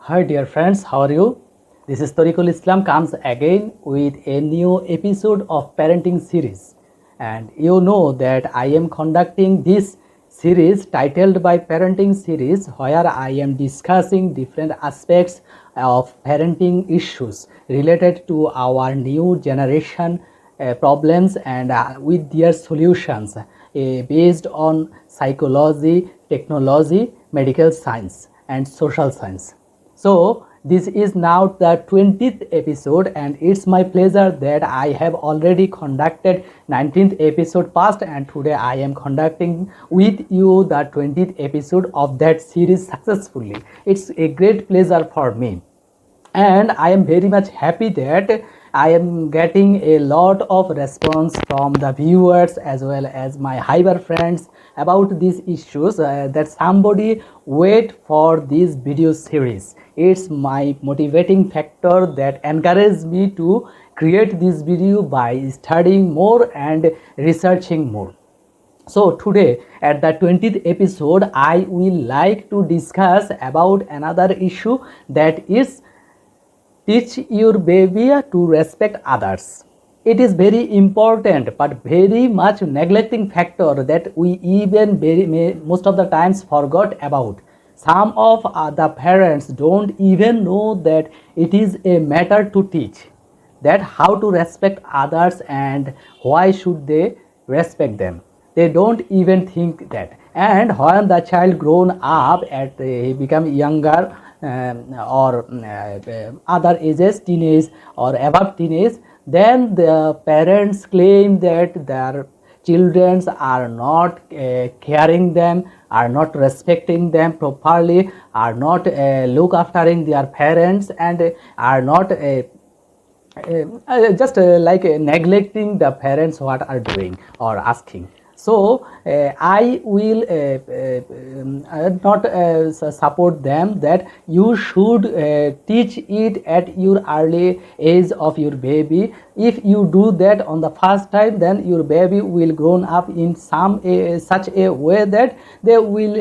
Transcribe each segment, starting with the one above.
Hi dear friends, how are you? This is Tariqul Islam comes again with a new episode of parenting series. And you know that I am conducting this series titled by parenting series where I am discussing different aspects of parenting issues related to our new generation problems and with their solutions based on psychology, technology, medical science and social science. So this is now the 20th episode and it's my pleasure that I have already conducted 19th episode past and today I am conducting with you the 20th episode of that series successfully. It's a great pleasure for me and I am very much happy that I am getting a lot of response from the viewers as well as my hyper friends about these issues that somebody wait for this video series. It's my motivating factor that encourages me to create this video by studying more and researching more. So today at the 20th episode I will like to discuss about another issue, that is teach your baby to respect others. It is very important but very much neglecting factor that we even most of the times forgot about. Some of the parents don't even know that it is a matter to teach that how to respect others and why should they respect them. They don't even think that. And when the child grown up at he become younger or other ages, teenage or above teenage, then the parents claim that their children are not caring them, are not respecting them properly, are not look aftering their parents and are not just like neglecting the parents what are doing or asking. So I will not support them that you should teach it at your early age of your baby. If you do that on the first time, then your baby will grown up in some such a way that they will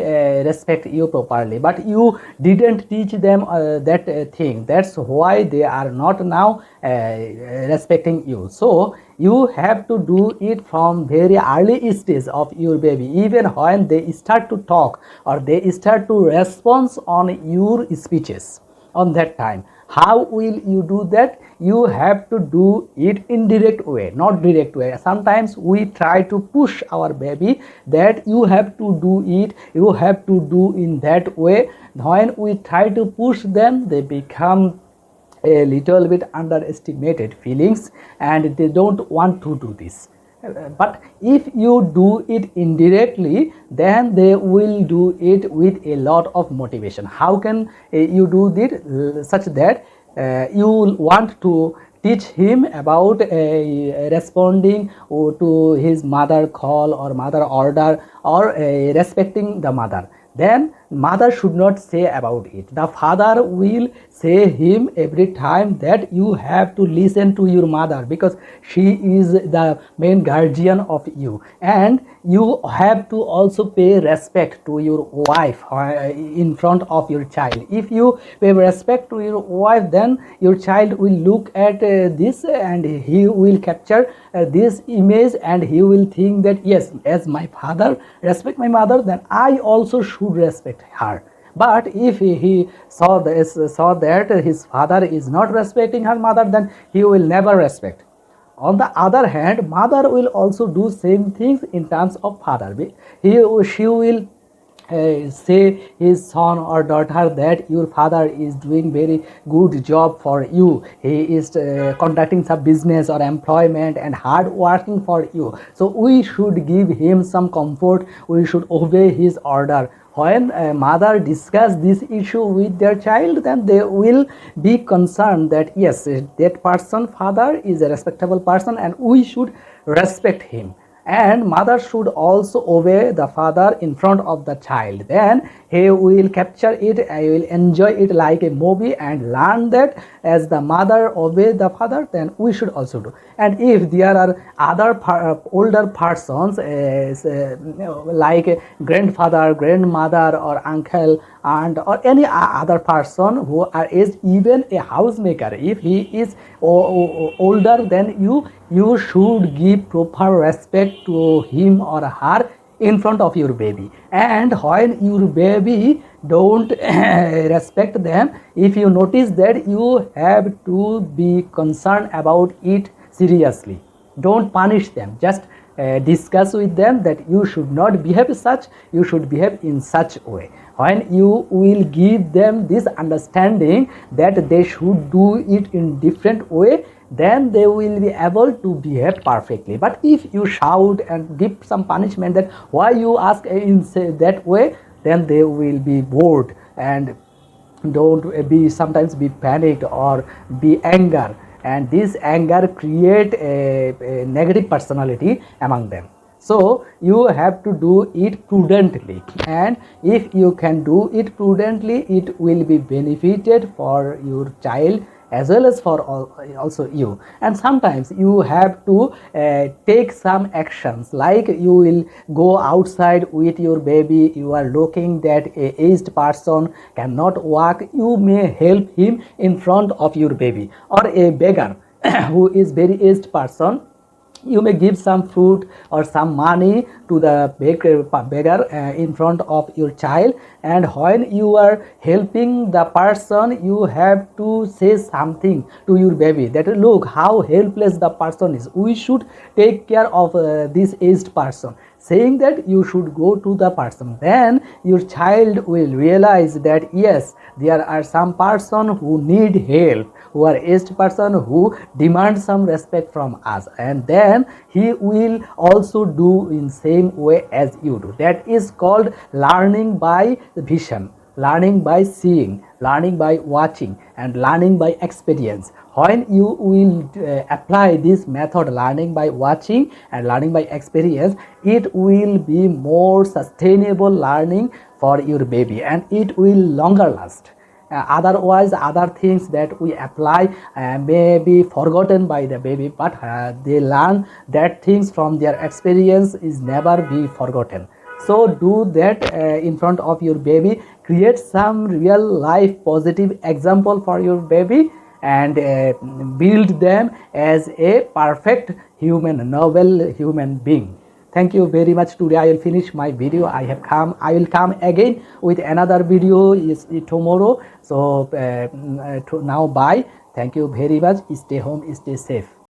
respect you properly, but you didn't teach them that thing. That's why they are not now respecting you. So you have to do it from very early stage of your baby, even when they start to talk or they start to respond on your speeches. On that time, how will you do that? You have to do it in direct way, not direct way. Sometimes we try to push our baby that you have to do it, you have to do in that way. When we try to push them, they become a little bit underestimated feelings and they don't want to do this. But if you do it indirectly, then they will do it with a lot of motivation. How can you do this such that you want to teach him about responding to his mother call or mother order or respecting the mother? Then mother should not say about it. The father will say him every time that you have to listen to your mother because she is the main guardian of you, and you have to also pay respect to your wife in front of your child. If you pay respect to your wife, then your child will look at this and he will capture this image and he will think that yes, as my father respect my mother, then I also should respect her. But if he saw that his father is not respecting her mother, then he will never respect. On the other hand, mother will also do same things in terms of father. She will say his son or daughter that your father is doing very good job for you, he is conducting some business or employment and hard working for you, so we should give him some comfort, we should obey his order. When a mother discuss this issue with their child, then they will be concerned that yes, that person father is a respectable person and we should respect him, and mother should also obey the father in front of the child. Then he will capture it, I will enjoy it like a movie and learn that as the mother obey the father, then we should also do. And if there are other older persons like grandfather, grandmother or uncle, and or any other person who is even a housemaker, if he is older than you should give proper respect to him or her in front of your baby. And when your baby don't respect them, if you notice that, you have to be concerned about it seriously. Don't punish them, just discuss with them that you should not behave such, you should behave in such way. When you will give them this understanding that they should do it in different way, then they will be able to behave perfectly. But if you shout and give some punishment that why you ask in that way, then they will be bored and don't be sometimes be panicked or be anger, and this anger create a negative personality among them. So you have to do it prudently, and if you can do it prudently, it will be benefited for your child as well as for also you. And sometimes you have to take some actions, like you will go outside with your baby, you are looking that a aged person cannot walk, you may help him in front of your baby. Or a beggar who is very aged person, you may give some fruit or some money to the beggar in front of your child. And when you are helping the person, you have to say something to your baby that look how helpless the person is, we should take care of this aged person. Saying that, you should go to the person, then your child will realize that yes, there are some person who need help, who are aged person who demand some respect from us, and then he will also do in same way as you do. That is called learning by vision, learning by seeing, learning by watching, and learning by experience. When you will apply this method, learning by watching and learning by experience, it will be more sustainable learning for your baby, and it will longer last. Otherwise, other things that we apply may be forgotten by the baby, but they learn that things from their experience is never be forgotten. So do that in front of your baby, create some real life positive example for your baby, and build them as a perfect human, noble human being. Thank you very much. Today I will finish my video. I will come again with another video is tomorrow. So now bye. Thank you very much. Stay home, stay safe.